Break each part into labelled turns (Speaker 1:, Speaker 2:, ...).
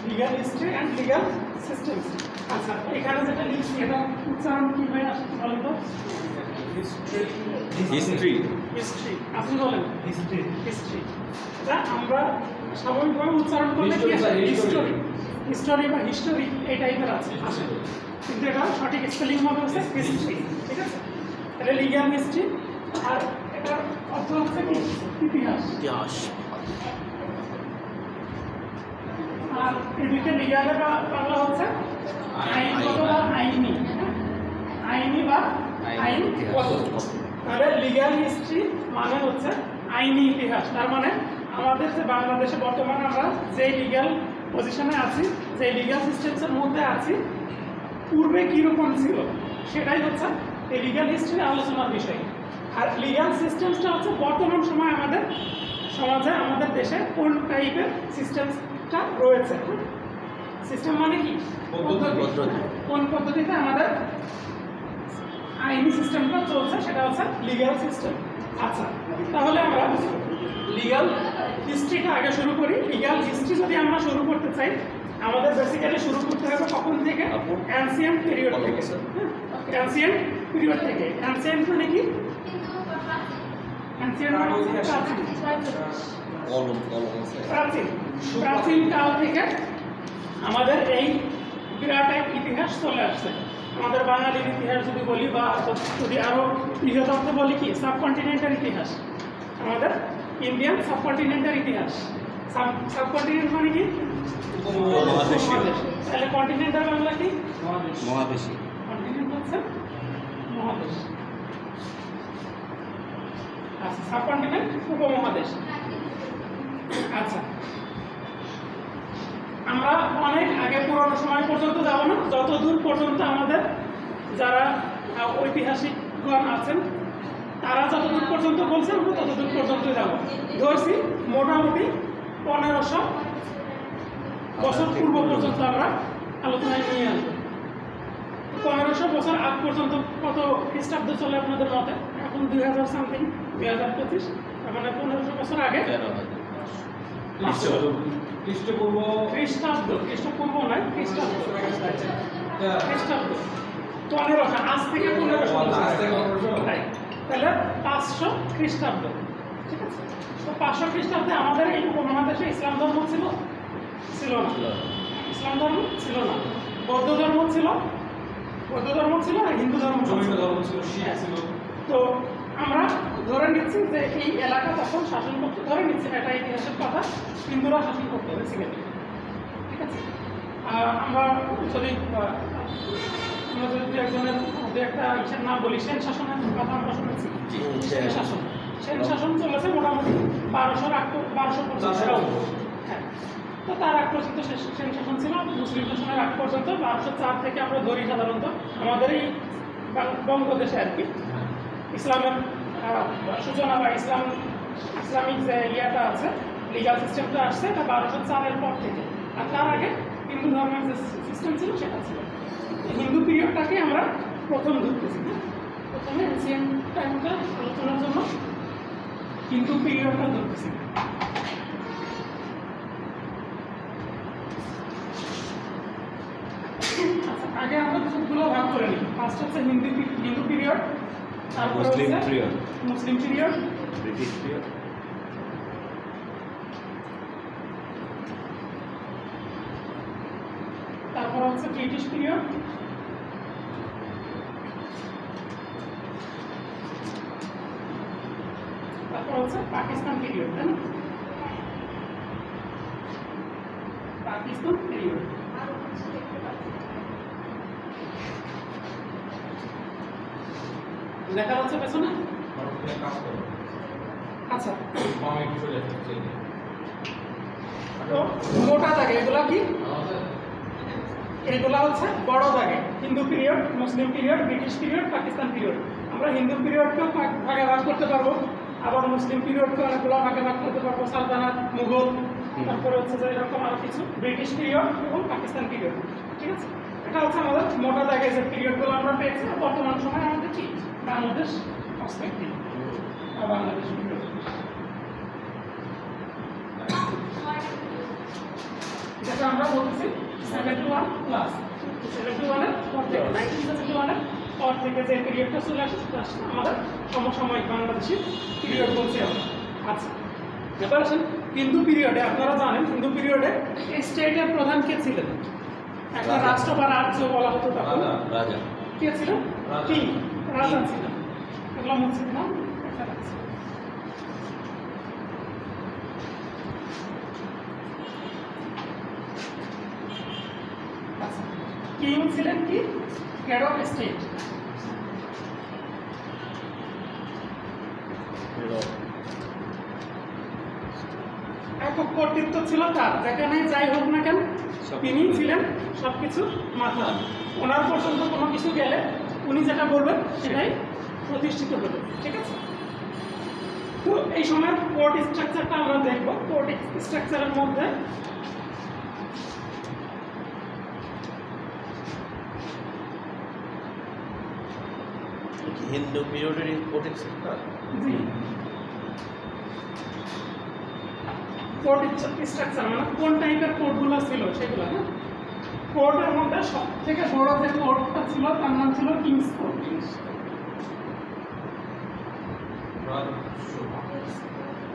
Speaker 1: Legal history and legal systems. আচ্ছা, এখানে যেটা লিখছি এটা উচ্চারণ কি ভাই বলেন তো?
Speaker 2: হিস্ট্রি।
Speaker 1: হিস্ট্রি আপনি বলেন। হিস্ট্রি। হিস্ট্রি এটা আমরা স্বাভাবিকভাবে উচ্চারণ করলে কি আছে? হিস্টোরি। হিস্টোরি বা হিস্টোরি এই টাইপের আছে আসলে, কিন্তু এটা সঠিক স্পেলিং হবে হচ্ছে হিস্ট্রি। ঠিক আছে, এটা লিগ্যাল হিস্ট্রি। আর এটার অর্থ হচ্ছে কি? ইতিহাস।
Speaker 2: ইতিহাস।
Speaker 1: আর এদিকে লিগ্যালের বাংলা হচ্ছে আইনগত বা আইনি। আইনি বা আইনগত। তাহলে লিগ্যাল হিস্ট্রি মানে হচ্ছে আইনি ইতিহাস। তার মানে আমাদের যে বাংলাদেশে বর্তমানে আমরা যে লিগ্যাল পজিশনে আছি, যে লিগ্যাল সিস্টেমসের মধ্যে আছি, পূর্বে কীরকম ছিল সেটাই হচ্ছে এই লিগ্যাল হিস্ট্রি আলোচনার বিষয়। আর লিগ্যাল সিস্টেমসটা হচ্ছে বর্তমান সময় আমাদের সমাজে, আমাদের দেশে কোন টাইপের সিস্টেমসটা রয়েছে। সিস্টেম মানে কি? কোন পদ্ধতিতে আমাদের আইনি সিস্টেমটা চলছে সেটা হচ্ছে লিগ্যাল সিস্টেম। আচ্ছা, তাহলে আমরা লিগ্যাল হিস্ট্রিটা আগে শুরু করি। লিগ্যাল হিস্ট্রি যদি আমরা শুরু করতে চাই, আমাদের বেসিক্যালি শুরু করতে হবে কখন থেকে? অ্যানসিয়েন্ট পিরিয়ড থেকে। অ্যানসিয়েন্ট পিরিয়ড থেকে। অ্যানসিয়েন্ট মানে কি? অ্যানসিয়েন্ট মানে প্রাচীন। প্রাচীন কাল থেকে আমাদের এই বিরাট এক ইতিহাস চলে আসছে। আমাদের বাঙালির ইতিহাস যদি বলি, বা যদি আরো বৃহত্তর বলি কি, সাবকন্টিনেন্টের ইতিহাস, আমাদের ইন্ডিয়ান সাবকন্টিনেন্টের ইতিহাস। সাবকন্টিনেন্ট মানে কি? তাহলে কন্টিনেন্টের বাংলা কি?
Speaker 2: মহাদেশী।
Speaker 1: কন্টিনেন্ট হচ্ছে মহাদেশ। আচ্ছা, সাবকন্টিনেন্ট উপমহাদেশ। আচ্ছা, আমরা অনেক আগে পুরনো সময় পর্যন্ত যাব না, যতদূর পর্যন্ত আমাদের যারা ঐতিহাসিকগণ আছেন তারা যতদূর পর্যন্ত বলছেন আমরা ততদূর পর্যন্ত যাব। ধরছি মোটামুটি 1500 বছর পূর্ব পর্যন্ত আমরা আলোচনায় নিয়ে আসবো। 1500 বছর আগ পর্যন্ত কত খ্রিস্টাব্দ চলে আপনাদের মতে? এখন 2000 সামথিং, 2025, মানে 1500 বছর আগে
Speaker 3: খ্রিস্টপূর্ব খ্রিস্টপূর্ব নয়, খ্রিস্টাব্দ
Speaker 1: 1500, আজ থেকে 1500, তাহলে 500 খ্রিস্টাব্দ। ঠিক আছে, তো 500 খ্রিস্টাব্দে আমাদের এই উপমহাদেশে ইসলাম ধর্ম ছিল না? ইসলাম ধর্ম ছিল না। বৌদ্ধ ধর্ম ছিল, আর হিন্দু ধর্ম ছিল, শিয়া ছিল। তো আমরা ধরে নিচ্ছি যে এই এলাকা তখন শাসন করতে, ধরে নিচ্ছি এটা ইতিহাসের কথা, হিন্দুরা শাসন করতে বেসিক্যালি। ঠিক আছে, আমরা যদি একজনের মধ্যে একটা ইসের নাম বলি, সেন শাসনের কথা আমরা শুনেছি। সেন শাসন চলেছে মোটামুটি 1200 হ্যাঁ। তো তার আগ পর্যন্ত সেন শাসন ছিল। মুসলিম শাসনের আগ পর্যন্ত 1204 থেকে আমরা ধরি সাধারণত আমাদের এই বঙ্গদেশে আর কি ইসলামের সূচনা বা ইসলামিক যে ইয়েটা আছে, লিগাল সিস্টেমটা আসছে, এটা 1204-এর পর থেকে। আর তার আগে হিন্দু ধর্মের যে সিস্টেম ছিল সেটা ছিল। হিন্দু পিরিয়ডটাকে আমরা প্রথম ধরতেছি। প্রথমে এনসিয়েন্ট টাইমটা আলোচনার জন্য হিন্দু পিরিয়ডটা ধরতেছি। আচ্ছা, আগে আমরা সবগুলো ভাগ করে নিই। ফার্স্ট হচ্ছে হিন্দু পিরিয়ড, তারপর হচ্ছে মুসলিম পিরিয়ড,
Speaker 2: ব্রিটিশ পিরিয়ড,
Speaker 1: তারপর হচ্ছে ব্রিটিশ পিরিয়ড, তারপর হচ্ছে পাকিস্তান পিরিয়ড। তাই না? পাকিস্তান পিরিয়ড। দেখা যাচ্ছে পেছনে? আচ্ছা, তো মোটা দাগে এগুলা কি? এগুলা হচ্ছে বড় দাগে Hindu period, Muslim period, British period, Pakistan period. আমরা হিন্দু পিরিয়ডকেও ভাগে ভাগ করতে পারবো, আবার মুসলিম পিরিয়ডকে অনেকগুলো ভাগে ভাগ করতে পারবো, সালতানাত, মুঘল, তারপরে হচ্ছে যে এরকম আরো কিছু, ব্রিটিশ পিরিয়ড এবং পাকিস্তান পিরিয়ড। ঠিক আছে, একটা হচ্ছে আমাদের মোটা দাগে যে পিরিয়ডগুলো আমরা পেয়েছি বর্তমান সময়ে আমাদের কি বাংলাদেশ পার্সপেক্টিভ বা বাংলাদেশ পিরিয়ড। যেটা আমরা বলতেছি 71 প্লাস 71 এর পর থেকে 1971 এর পর থেকে যে পিরিয়ডটা চলে আসে সেটা আমাদের সমসাময়িক বাংলাদেশি পিরিয়ড বলছি আমরা। আচ্ছা, এবার আসেন হিন্দু পিরিয়ডে। আপনারা জানেন হিন্দু পিরিয়ডে স্টেটের প্রধান কে ছিলেন? একটা রাষ্ট্র বা রাজ্য বলা হতো তখন।
Speaker 2: রাজা
Speaker 1: কে ছিলেন? কিং, রাজা ছিলেন। এগুলো মুছে দিলাম, একটা রাখছি। আচ্ছা, কিং ছিলেন কি হেড অফ স্টেট। একক কর্তৃত্ব ছিল তার, যেখানে যাই হোক না কেন তিনি ছিলেন সবকিছু মাথা। ওনার পর্যন্ত কোনো কিছু গেলে উনি যেটা বলবেন সেটাই প্রতিষ্ঠিত হবে। ঠিক আছে, তো এই সময় কোর্ট স্ট্রাকচারটা আমরা দেখব। কোর্ট স্ট্রাকচারের মধ্যে
Speaker 2: হিন্দু পিরিয়ডের কোর্ট স্ট্রাকচার।
Speaker 1: জি, কোর্ট স্ট্রাকচার মানে কোন টাইপের কোর্টগুলো ছিল সেগুলো। হ্যাঁ, কোর্টের মধ্যে সব থেকে বড় যে কোর্টটা ছিল তার নাম ছিল কিংস কোর্ট।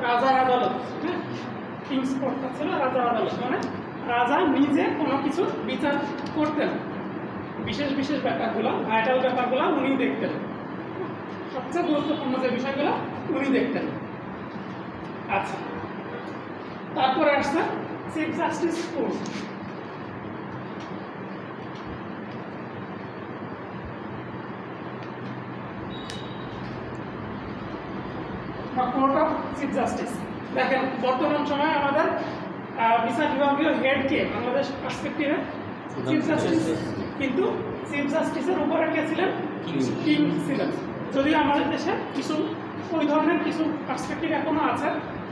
Speaker 1: রাজার আদালত। হ্যাঁ, কিংস কোর্টটা ছিল রাজার আদালত, মানে রাজা নিজে কোনো কিছু বিচার করতেন। বিশেষ বিশেষ ব্যাপারগুলো, ভাইটাল ব্যাপারগুলো উনি দেখতেন। সবচেয়ে গুরুত্বপূর্ণ যে বিষয়গুলো উনি দেখতেন। আচ্ছা, তারপরে আসছে chief justice court. Court of chief justice. দেখেন বর্তমান সময়ে আমাদের বিচার বিভাগীয় হেড কে বাংলাদেশ পার্সপেক্টিভে চিফ জাস্টিস, কিন্তু চিফ জাস্টিসের উপরে কে ছিলেন? কিং ছিলেন। যদিও আমাদের দেশে কিছু ওই ধরনের কিছু পার্সপেক্টিভ এখনো আছে,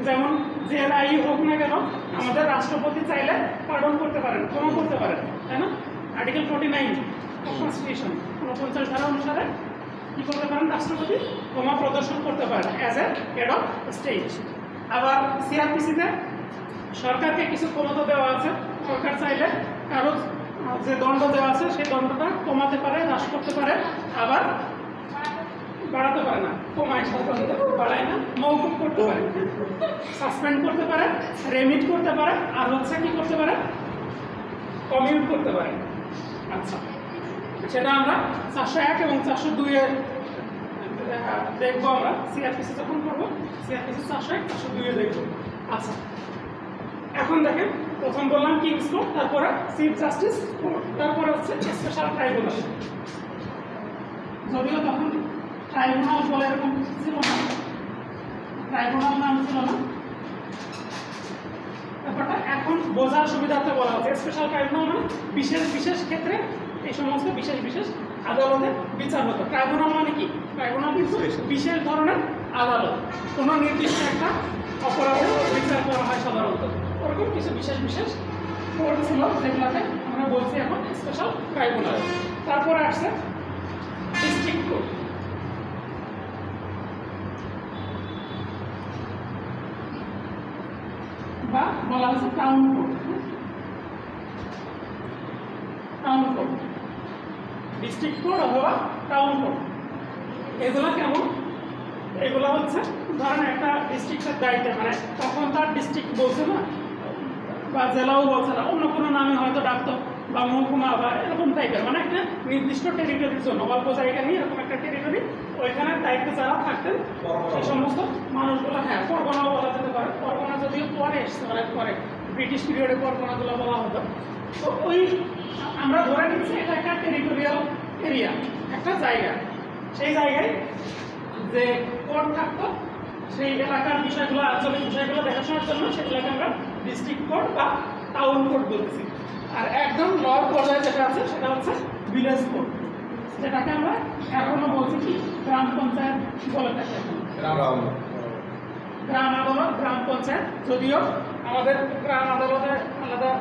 Speaker 1: যেমন যে রায় হোক না কেন আমাদের রাষ্ট্রপতি চাইলে পার্ডন করতে পারেন, ক্ষমা করতে পারেন, তাই না? আর্টিকেল 49 কনস্টিটিউশন 49 ধারা অনুসারে কি করতে পারেন? রাষ্ট্রপতি ক্ষমা প্রদর্শন করতে পারেন as a head of state. আবার সিআরপিসিতে সরকারকে কিছু ক্ষমতা দেওয়া আছে। সরকার চাইলে কারো যে দণ্ড দেওয়া আছে সেই দণ্ডটা কমাতে পারে, হ্রাস করতে পারে, আবার বাড়াতে পারে না, কমায় বাড়ায় না, মওকুফ করতে পারে, সাসপেন্ড করতে পারে, রেমিট করতে পারে, আর হচ্ছে কি করতে পারে? কমিউট করতে পারে। আচ্ছা, সেটা আমরা 401 এবং 402-এ দেখবো। আমরা সিআরপিসি যখন করবো সিআরপিসি 401, 402-এ দেখবো। আচ্ছা, এখন দেখেন প্রথম বললাম কিংস কোর্ট, তারপরে চিফ জাস্টিস কোর্ট, তারপরে হচ্ছে স্পেশাল ট্রাইব্যুনাল। যদিও তখন ট্রাইব্যুনাল বলে এরকম কিছু ছিল না, ট্রাইব্যুনাল নাম ছিল না, ব্যাপারটা এখন বোঝার সুবিধার্থে বলা হচ্ছে স্পেশাল ট্রাইব্যুনাল মানে বিশেষ বিশেষ ক্ষেত্রে এই সমস্ত বিশেষ বিশেষ আদালতে বিচার হতো। ট্রাইব্যুনাল মানে কি? ট্রাইব্যুনাল কিন্তু বিশেষ ধরনের আদালত, কোনো নির্দিষ্ট একটা অপরাধের বিচার করা হয় সাধারণত। ওরকম কিছু বিশেষ বিশেষ কোর্ট ছিল যেগুলোকে আমরা বলছি এখন স্পেশাল ট্রাইব্যুনাল। তারপরে আসছে ডিস্ট্রিক্ট কোর্ট। বা বলা হচ্ছে town court. Town court, district court অথবা টাউন কোর্ট। এগুলো কেমন? এগুলো হচ্ছে ধরেন একটা ডিস্ট্রিক্টের দায়িত্বে, মানে তখন তার ডিস্ট্রিক্ট বলছে না বা জেলাও বলছে না, অন্য কোনো নামে হয়তো ডাকতো, বা মহকুমা বা এরকম টাইপের, মানে একটা নির্দিষ্ট টেরিটরির জন্য অল্প জায়গা নিয়ে এরকম একটা টেরিটরি, ওইখানে দায়িত্বে যারা থাকতেন সেই সমস্ত মানুষগুলো, হ্যাঁ পরগনাও বলা যেতে পারে। পরগনা যদিও পরে এসছে, অনেক পরে ব্রিটিশ পিরিয়ডে পরগনাগুলো বলা হতো। তো ওই আমরা ধরে নিচ্ছি এটা একটা টেরিটোরিয়াল এরিয়া, একটা জায়গা। সেই জায়গায় যে কোর্ট থাকতো সেই এলাকার বিষয়গুলো, আঞ্চলিক বিষয়গুলো দেখাশোনার জন্য সেগুলোকে আমরা ডিস্ট্রিক্ট কোর্ট বা টাউন কোর্ট বলতেছি। আর একদম লর পর্যায়ে যেটা আছে সেটা হচ্ছে ভিলেজ কোর্ট, যেটাকে আমরা এখনো বলছি কি গ্রাম পঞ্চায়েত বলে থাকি। গ্রাম আদালত, গ্রাম পঞ্চায়েত, যদিও আমাদের গ্রাম আদালতে আলাদা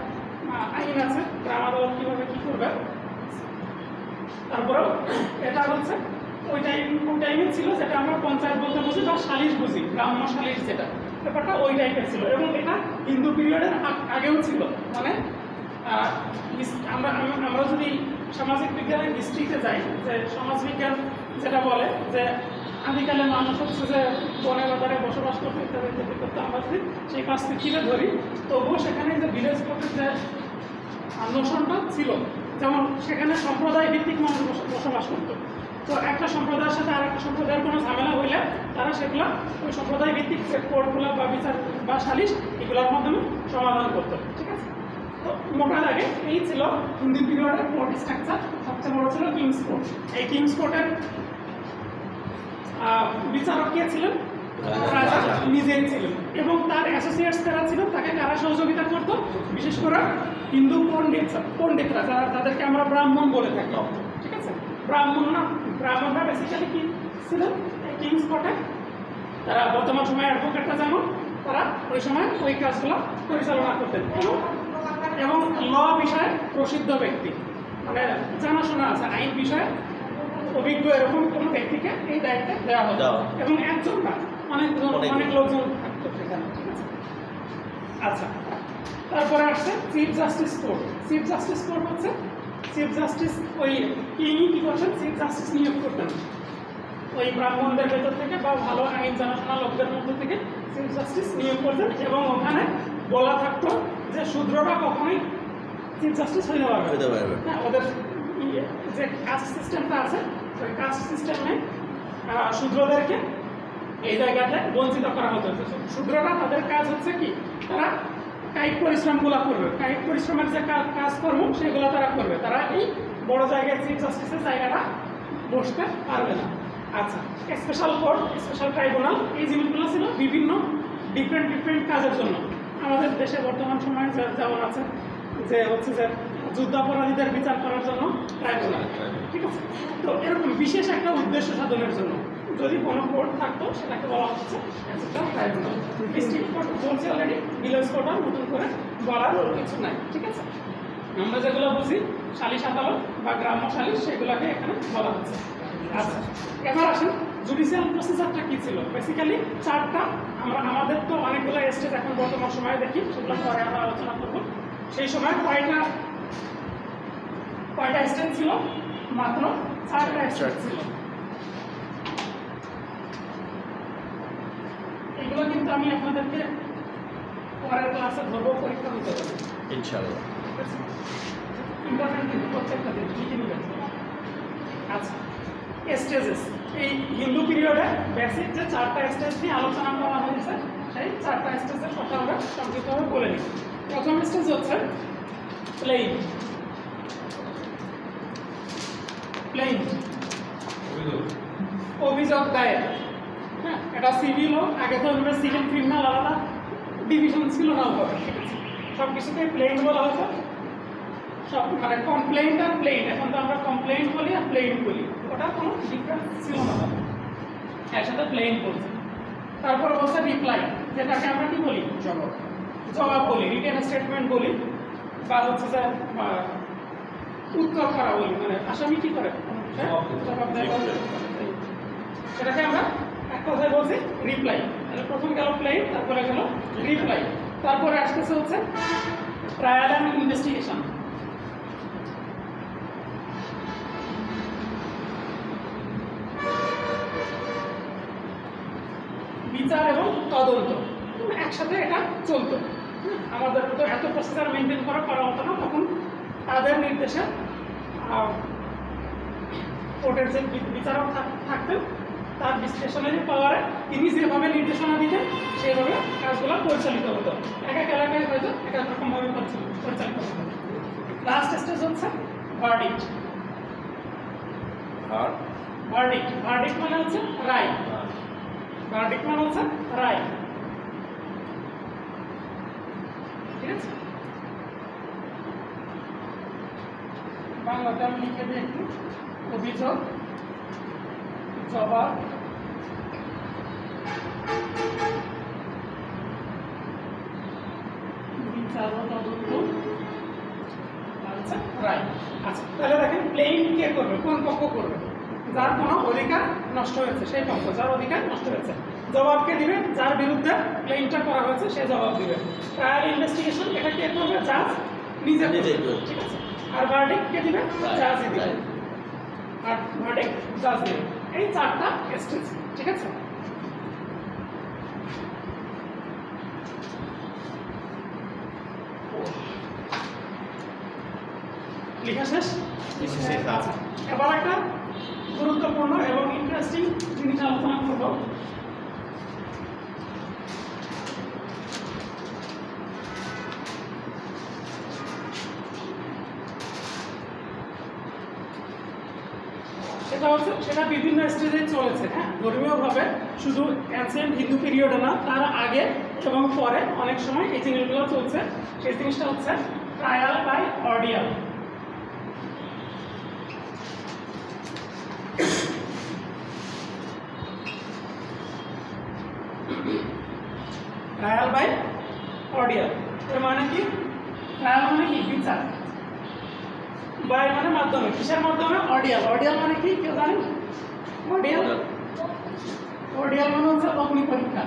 Speaker 1: আইন আছে গ্রাম আদালত কীভাবে কী করবে তারপরে এটা হচ্ছে ওই টাইমে ছিল যেটা আমরা পঞ্চায়েত বলতে বুঝি বা সালিশ বুঝি, গ্রাম্য সালিশ যেটা, ব্যাপারটা ওই টাইপের ছিল। এবং এটা হিন্দু পিরিয়ডের আগেও ছিল। মানে আমরা যদি সামাজিক বিজ্ঞানের হিস্ট্রিতে যাই, যে সমাজবিজ্ঞান যেটা বলে যে আদিকালে মানুষ হচ্ছে যে বনে বাজারে বসবাস করতে ইত্যাদি ইত্যাদি করতে, আমরা যদি সেই পার্সপেক্টিভে ধরি, তবুও সেখানে যে ভিলেজ কোর্টের যে নোশনটা ছিল, যেমন সেখানে সম্প্রদায় ভিত্তিক মানুষ বসবাস করতো। তো একটা সম্প্রদায়ের সাথে আর একটা সম্প্রদায়ের কোনো ঝামেলা হইলে তারা সেগুলো ওই সম্প্রদায় ভিত্তিক যে কোর্টগুলো বা বিচার বা সালিশ এগুলোর মাধ্যমে সমাধান করতো। ঠিক আছে? তো মোটা দাগে এই ছিল হিন্দু পিরিয়ডের কোর্ট স্ট্রাকচার। সবচেয়ে বড় ছিল কিংস কোর্ট। এই কিংস কোর্টের বিচারক কে ছিলেন? রাজা নিজেই ছিলেন। এবং তার অ্যাসোসিয়েটস যারা ছিল তাকে কারা সহযোগিতা করতো? বিশেষ করে হিন্দু পণ্ডিতরা, যাদেরকে আমরা ব্রাহ্মণ বলে থাকি। ঠিক আছে? ব্রাহ্মণরা বেসিক্যালি কি ছিলেন কিংস কোর্টে? তারা বর্তমান সময়ে অ্যাডভোকেটরা যেমন, তারা ওই সময় ওই কাজগুলো পরিচালনা করতেন। এবং ল বিষয়ে প্রসিদ্ধ ব্যক্তি, মানে জানাশোনা আছে আইন বিষয়ে অভিজ্ঞ এরকম কোনো ব্যক্তিকে এই দায়িত্বে দেওয়া হতো। এবং একজন না, অনেক লোকজন থাকতো সেখানে। ঠিক আছে? আচ্ছা, তারপরে আসছে chief justice court. Chief justice court হচ্ছে চিফ জাস্টিস ওই কিংই কি করতেন? চিফ জাস্টিস নিয়োগ করতেন ওই ব্রাহ্মণদের ভেতর থেকে বা ভালো আইন জানাশোনা লোকদের মধ্যে থেকে চিফ জাস্টিস নিয়োগ করতেন। এবং ওখানে বলা থাকতো যে শূদ্ররা কখনোই চিফ জাস্টিস হইতে পারবে। হ্যাঁ, ওদের যে কাস্ট সিস্টেমটা আছে ওই কাস্ট সিস্টেমে শূদ্রদেরকে এই জায়গাতে বঞ্চিত করা হতো। শূদ্ররা তাদের কাজ হচ্ছে কি? তারা কায়িক পরিশ্রমগুলো করবে, কায়িক পরিশ্রমের যে কাজকর্ম সেগুলো তারা করবে। তারা এই বড় জায়গায় চিফ জাস্টিসের জায়গাটা বসতে পারবে না। আচ্ছা, স্পেশাল কোর্ট, স্পেশাল ট্রাইব্যুনাল, এই জিনিসগুলো ছিল বিভিন্ন ডিফারেন্ট কাজের জন্য। আমাদের দেশে বর্তমান সময়ে যেমন আছে যে হচ্ছে যে যুদ্ধাপরাধীদের বিচার করার জন্য ট্রাইব্যুনাল। ঠিক আছে? তো এরকম বিশেষ একটা উদ্দেশ্য সাধনের জন্য যদি কোনো কোর্ট থাকতো সেটাকে বলা হচ্ছে ট্রাইব্যুনাল। ডিস্ট্রিক্ট কোর্ট বলছি অলরেডি, ভিলেজ কোর্ট আর নতুন করে বলার কিছু নাই। ঠিক আছে? আমরা যেগুলো বুঝি সালিশ আদালত বা গ্রাম্য সালিশ, সেগুলোকে এখানে বলা হচ্ছে। আচ্ছা, এবার আসেন জুডিশিয়াল প্রসেসরটা কি ছিল? বেসিক্যালি চারটা। আমাদের তো অনেকগুলো স্টেজ এখন বর্তমান সময়ে দেখি, সেগুলো পরে আমরা আলোচনা করবো। সেই সময় কয়টা স্টেজ ছিল? মাত্র 4টা স্টেজ ছিল। এগুলো কিন্তু আমি আপনাদেরকে পরের ক্লাসে ধরবো, পরীক্ষা দিতে পারবো
Speaker 2: ইনশাআল্লাহ।
Speaker 1: ইম্পর্টেন্ট কিন্তু প্রত্যেকটা দিন লিখে নেবেন। আচ্ছা, স্টেজেস। এই হিন্দু পিরিয়ডে বেসিক যে 4টা স্টেজ নিয়ে আলোচনা করা হয়েছে, সেই 4টা স্টেজের কথা আমরা সংক্ষিপ্তভাবে বলে নিই। প্রথম স্টেজ হচ্ছে প্লেইন। অভিযোগ দায়ের। হ্যাঁ, এটা সিভিলও, আগে তো সিভিল ক্রিমিনাল আলাদা ডিভিশন ছিল না ওভাবে। ঠিক আছে? সব কিছুতে প্লেইন বলা হতো। সব মানে কমপ্লেইন্ট আর প্লেইন, এখন তো আমরা কমপ্লেইন্ট বলি আর প্লেইন বলি, ওটা কোনো ডিফারেন্স ছিল না, একসাথে প্লেইন বলছে। তারপরে বলছে রিপ্লাই, যেটাকে আমরা কি বলি? জবাব বলি, রিটেন স্টেটমেন্ট বলি, বা হচ্ছে যে উত্তর করা বলি, মানে আসামি কি করে জবাব দেয়, সেটাকে আমরা এক কথায় বলছি রিপ্লাই। তাহলে প্রথম গেল প্লেইন, তারপরে গেল রিপ্লাই। তারপরে আসতেছে হচ্ছে ট্রায়াল অ্যান্ড ইনভেস্টিগেশন। বিচার এবং তদন্ত একসাথে এটা চলতো। আমাদের তো এত প্রসিজার মেনটেন করা হতো না তখন। তাদের নির্দেশে কোর্টের যে বিচারক থাকতেন, তার ডিসক্রিপশনারি পাওয়ারে তিনি যেভাবে নির্দেশনা দিতেন সেইভাবে কাজগুলো পরিচালিত হতো। এক এক এলাকায় হয়তো এক এক রকমভাবে পরিচালিত হতো। লাস্ট স্টেজ হচ্ছে ভার্ডিক্ট। ভার্ডিক্ট মানে হচ্ছে রায়। ভার্ডিক্ট মানে হচ্ছে রায়। ঠিক আছে? বাংলাতে আমি লিখে দিই একটু। অভিযোগ, জবাব, বিচার ও তদন্ত, আচ্ছা রাইট। আচ্ছা, তাহলে দেখেন ক্লেম কে করবে, কোন পক্ষ করবে? যার কোনো অধিকার নষ্ট হয়েছে সেই পক্ষ, যার অধিকার নষ্ট হয়েছে। জবাব কে দিবে? যার বিরুদ্ধে ক্লেমটা করা হয়েছে সে জবাব দিবে। ট্রায়াল ইনভেস্টিগেশন এটা কে করবে? জাজ নিজে করবে, ঠিক আছে। আর ভার্ডিক্ট কে দিবে? জাজই দিবে। আর ভার্ডিক্ট জাজ দিবে। এই চারটা স্টেজ, ঠিক আছে। লেখা শেষ? আচ্ছা, এবার একটা গুরুত্বপূর্ণ এবং ইন্টারেস্টিং জিনিস আলোচনা করব। সেটা বিভিন্ন স্টেজে চলেছে, হ্যাঁ, ধর্মীয়ভাবে শুধু অ্যানসিয়েন্ট হিন্দু পিরিয়ডে না, তার আগে এবং পরে অনেক সময় এই জিনিসগুলো চলছে। সেই জিনিসটা হচ্ছে ট্রায়াল বাই অর্ডিয়াল। ট্রায়াল বাই অর্ডিয়াল এর মানে কি? ট্রায়াল মানে কি? বিচার। বাই মানে মাধ্যমে, কিসের মাধ্যমে? অর্ডিয়াল। অর্ডিয়াল মানে কি কেউ জানেন? অর্ডিয়াল অর্ডিয়াল মানে হচ্ছে অগ্নি পরীক্ষা।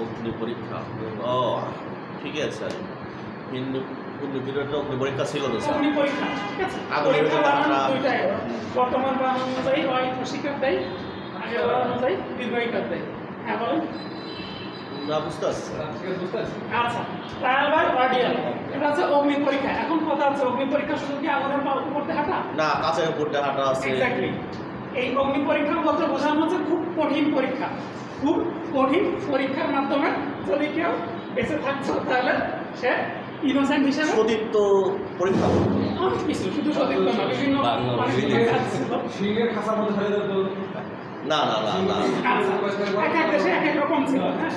Speaker 2: অগ্নি পরীক্ষা, ও ঠিক আছে। হিন্দু পিরিয়ডে অগ্নি পরীক্ষা ছিল তো স্যার?
Speaker 1: অগ্নি পরীক্ষা, ঠিক আছে। পরীক্ষা বানানো দুইটাই, বর্তমান বানানো অনুযায়ী হয় প্রশিক্ষক দেয়, আগে বানানো অনুযায়ী দীর্ঘায়িকার দেয়। হ্যাঁ বলেন।
Speaker 2: না বুঝতে পারছি।
Speaker 1: আচ্ছা, ট্রায়াল বাই অর্ডিয়াল এটা হচ্ছে অগ্নি পরীক্ষা। এখন কথা আছে, অগ্নি পরীক্ষা শুধু কি আগুনের উপরতে হাঁটা?
Speaker 2: না, কাছের উপরতে হাঁটা আছে।
Speaker 1: এক্স্যাক্টলি। এই অগ্নি পরীক্ষা বলতে বোঝানো হচ্ছে খুব কঠিন পরীক্ষা। খুব কঠিন পরীক্ষার মাধ্যমে যদি কেউ বেঁচে থাকছে তাহলে সে ইনোসেন্ট হিসেবে
Speaker 2: সতীত্ব পরীক্ষা
Speaker 1: অনেক কিছু, শুধু সতীত্ব না, বিভিন্ন
Speaker 3: সিংহের খাঁচার মধ্যে ফেলে দিত।
Speaker 2: না না না না,
Speaker 1: এক এক দেশে এক এক রকম ছিল, হ্যাঁ,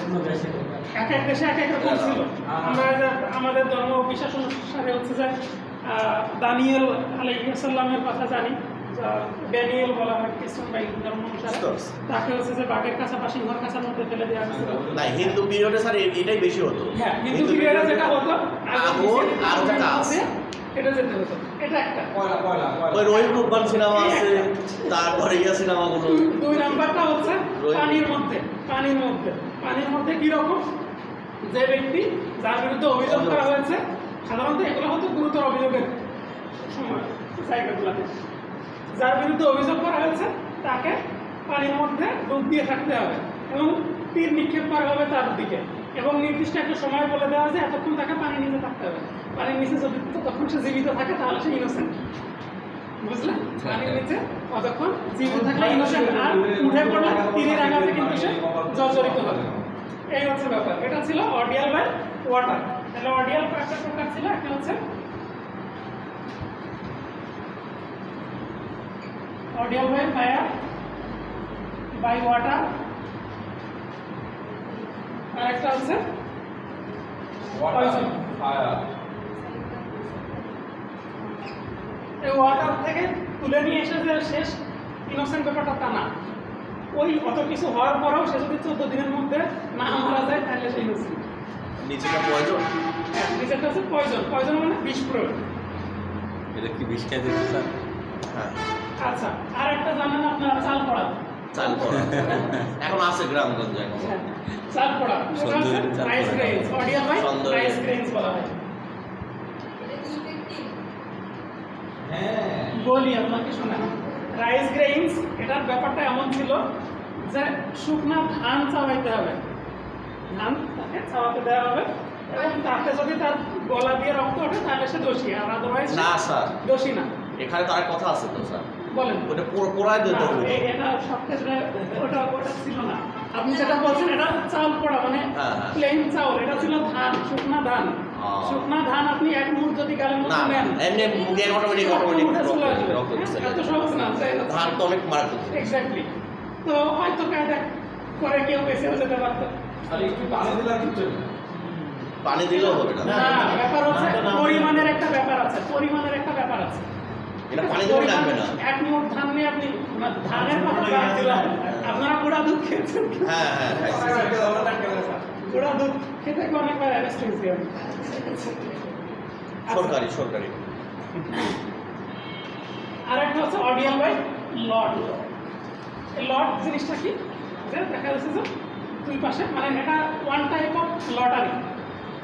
Speaker 1: এক এক দেশে এক এক রকম ছিল। আমরা আমাদের ধর্ম বিশ্বাস অনুসারে হচ্ছে যে দানিয়েল আলাইহিস সালামের কথা জানি, ড্যানিয়েল বলা হয় খ্রিস্টান বা ধর্ম অনুসারে। তাকে হচ্ছে যে বাঘের কাছা বা সিংহের কাছার মধ্যে ফেলে দেওয়া হয়েছিল।
Speaker 2: না, হিন্দু পিরিয়ডে স্যার এটাই বেশি হতো।
Speaker 1: হ্যাঁ, হিন্দু পিরিয়ডে যেটা হতো
Speaker 2: আগুন আর কাজ,
Speaker 1: এটা যেতে হতো। এটা একটা
Speaker 2: ওই রহিম রূপবান সিনেমা আছে, তারপরে ইয়া সিনেমাগুলো।
Speaker 1: দুই নাম্বারটা হচ্ছে পানির মধ্যে। পানির মধ্যে, পানির মধ্যে কি রকম? যে ব্যক্তি যার বিরুদ্ধে অভিযোগ করা হয়েছে, সাধারণত এগুলো হতো গুরুতর অভিযোগের সময় জায়গাগুলোতে, যার বিরুদ্ধে অভিযোগ করা হয়েছে তাকে পানির মধ্যে ডুব দিয়ে থাকতে হবে এবং তীর নিক্ষেপ করা হবে তার দিকে, এবং নির্দিষ্ট একটা সময় বলে দেওয়া যে এতক্ষণ তাকে পানির নিচে থাকতে হবে। পানির নিচে যদি ততক্ষণ সে জীবিত থাকে তাহলে সে ইনোসেন্ট, বুঝলেন? পানির নিচে ততক্ষণ জীবিত থাকলে ইনোসেন্ট, আর উঠে পড়লে তীরের আঘাতে কিন্তু সে জর্জরিত হবে। এই হচ্ছে ব্যাপার। এটা ছিল অর্ডিয়াল বাই ওয়াটার। তাহলে অর্ডিয়াল কয়েকটা প্রকার ছিল। একটা হচ্ছে অর্ডিয়াল বাই ফায়ার, বাই ওয়াটার, আর একটা হচ্ছে পয়জন। এই ওয়াটার থেকে তুলে নিয়ে এসে যে শেষ ইনোসেন্ট ব্যাপারটা তা না, ওই অত কিছু হওয়ার পরেও সে যদি 14 দিনের মধ্যে না মারা যায় তাহলে সে ইনোসেন্ট।
Speaker 2: নিচেটা পয়জন,
Speaker 1: হ্যাঁ, নিচেটা হচ্ছে পয়জন। পয়জন মানে বিষ প্রয়োগ।
Speaker 4: এটা কি বিষ খাইতে স্যার?
Speaker 2: হ্যাঁ।
Speaker 1: আচ্ছা, আর একটা জানেন আপনারা চাল পড়া?
Speaker 2: চাল পড়া এখন আছে গ্রামগঞ্জে এখন।
Speaker 1: চাল পড়া rice grains, ordeal by rice grains বলা হয়।
Speaker 3: হ্যাঁ,
Speaker 1: বলি আপনাকে শোনেন, রাইস গ্রেইনস এটার ব্যাপারটা এমন ছিল যে শুকনা ধান চাওয়াইতে হবে, ধান তাকে চাওয়াতে দেওয়া হবে, এবং তাতে যদি তার গলা দিয়ে রক্ত ওঠে তাহলে সে দোষী, আর আদারওয়াইজ
Speaker 2: না স্যার,
Speaker 1: দোষী না।
Speaker 2: এখানে তো আর কথা আছে তো স্যার,
Speaker 1: বলেন।
Speaker 2: ওটা পোড়ায় দিতে হবে।
Speaker 1: এটা সব ক্ষেত্রে ওটা ছিল না। আপনি যেটা বলছেন এটা চাউল পড়া মানে প্লেন চাউল, এটা ছিল ধান, শুকনা ধান। শুকনা ধান আপনি এক মুহূর্ত যদি গালের
Speaker 2: না
Speaker 1: মধ্যে নেন,
Speaker 2: এমনি মুখে অটোমেটিক রক্ত দিচ্ছে।
Speaker 1: এত সহজ না।
Speaker 2: ধান তো অনেক মারাত্মক।
Speaker 1: এক্স্যাক্টলি। তো হয়তো কায়দা করে কেউ বেঁচেও যেতে পারতো।
Speaker 3: আর একটু পানি দিলে আর কিচ্ছু না।
Speaker 2: পানি দিলেও হবে না।
Speaker 1: না, ব্যাপার হচ্ছে পরিমাণের একটা ব্যাপার আছে, পরিমাণের একটা ব্যাপার আছে।
Speaker 2: এটা পানি দিলে লাগবে না।
Speaker 1: এক মুঠ ধান নিয়ে আপনি ধানের কথা বাদ দিলাম, আপনারা গুঁড়া দুধ খেয়েছেন?
Speaker 2: হ্যাঁ হ্যাঁ,
Speaker 1: গুঁড়া দুধ খেতে অনেকবার অ্যারেস্ট হয়েছি আমি।
Speaker 2: সরকারি সরকারি
Speaker 1: আর একটা হচ্ছে অডিয়াল বাই লট। এই লট জিনিসটা কি, যে দেখা যাচ্ছে যে দুই পাশে মানে এটা ওয়ান টাইপ অফ লটারি।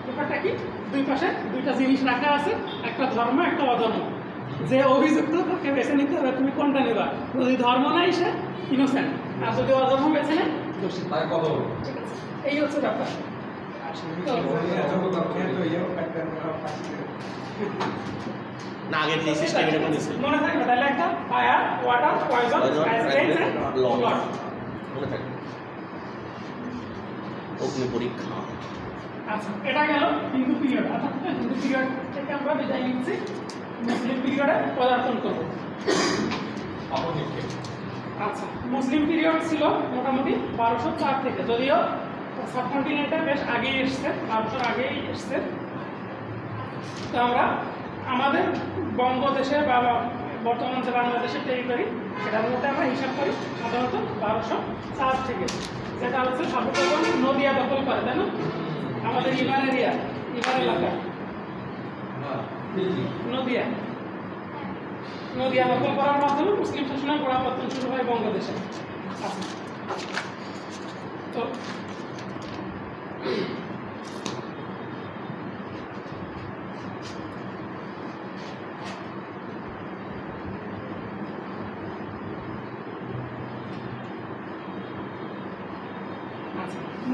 Speaker 1: ব্যাপারটা কি, দুই পাশে দুইটা জিনিস রাখা আছে, একটা ধর্ম একটা অধর্ম। যে অভিযুক্ত তাকে বেছে নিতে হবে তুমি কোনটা নেবা। যদি ধর্ম নাই সে ইনোসেন্ট, আর যদি অধর্ম বেছে নেয় দোষী।
Speaker 3: তাই কত হবে?
Speaker 1: ঠিক আছে, এই হচ্ছে ব্যাপার।
Speaker 2: না আগের যে সিস্টেম এটা কোন ছিল
Speaker 1: মনে থাকবে তাহলে একটা ফায়ার ওয়াটার পয়জন অ্যাসিড লট
Speaker 2: মনে থাকবে। অগ্নি পরীক্ষা।
Speaker 1: আচ্ছা, এটা গেল হিন্দু পিরিয়ড। অর্থাৎ হিন্দু পিরিয়ড থেকে আমরা বিদায় নিচ্ছি, মুসলিম পিরিয়ডে পদার্পণ করব। আচ্ছা, মুসলিম পিরিয়ড ছিল মোটামুটি 1204 থেকে, যদিও সাবকন্টিনেন্টে বেশ আগেই এসছে, 1200 আগেই এসছে। তো আমরা আমাদের বঙ্গদেশে বা বর্তমান যে বাংলাদেশের টেরিটরি সেটার মধ্যে আমরা হিসাব করি সাধারণত 1204 থেকে, যেটা হচ্ছে সর্বপ্রথম নদিয়া দখল করে, তাই না? আমাদের ইমান এরিয়া, ইমান এলাকা নদিয়া দখল করার মাধ্যমে মুসলিম শাসনের গোড়াপত্তন শুরু হয় বঙ্গদেশে। আচ্ছা, তো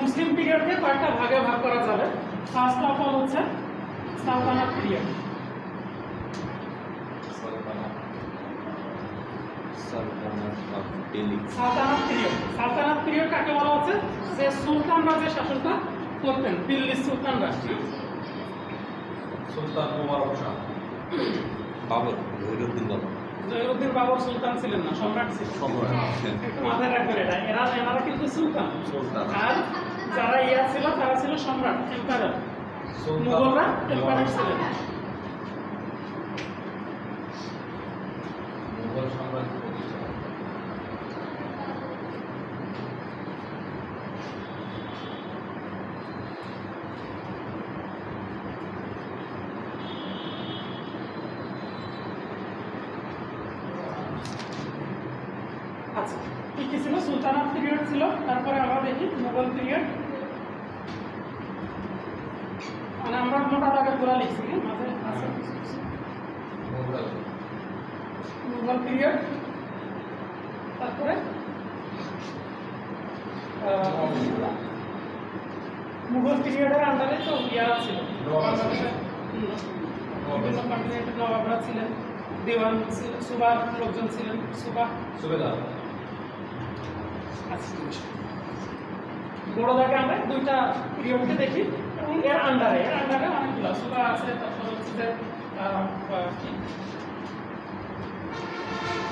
Speaker 1: মুসলিম পিরিয়ডকে কয়েকটা ভাগে ভাগ করা যাবে। ফার্স্ট অফ অল হচ্ছে সালতানাত পিরিয়ড। সালতানাত পিরিয়ড কাকে বলা হচ্ছে, যে সুলতানরা যে শাসনটা করতেন, দিল্লির সুলতানরা।
Speaker 3: সুলতান মুবারক শাহ,
Speaker 4: বাবর, জহিরুদ্দিন বাবর।
Speaker 1: জহিরুদ্দিন বাবর সুলতান ছিলেন না, সম্রাট ছিলেন। একটু মাথায় রাখবেন এটা, এনারা কিন্তু সুলতান। আর যারা ছিল তারা ছিল সম্রাট, এম্পায়ার। মুঘলরা এম্পায়ার ছিলেন।
Speaker 3: মুঘল সাম্রাজ্য প্রতিষ্ঠা।
Speaker 1: আচ্ছা, কি ছিল? সুলতানাত পিরিয়ড ছিল, তারপরে আমরা দেখি মুঘল পিরিয়ড। মানে আমরা মোটা দাগে পুরা লিখছি, মাঝে আছে মুঘল পিরিয়ড। তারপরে মুঘল পিরিয়ডের আন্ডারে তো ইয়ারা ছিল, বিভিন্ন কন্টিনেন্টের নবাবরা ছিলেন, দেওয়ান ছিল, সুবাহ লোকজন ছিলেন,
Speaker 3: সুবেদার।
Speaker 1: বড় দাগে আমরা দুইটা পিরিয়ডকে দেখি এবং এর আন্ডারে অনেকগুলো সুবাহ আছে। তারপর হচ্ছে যে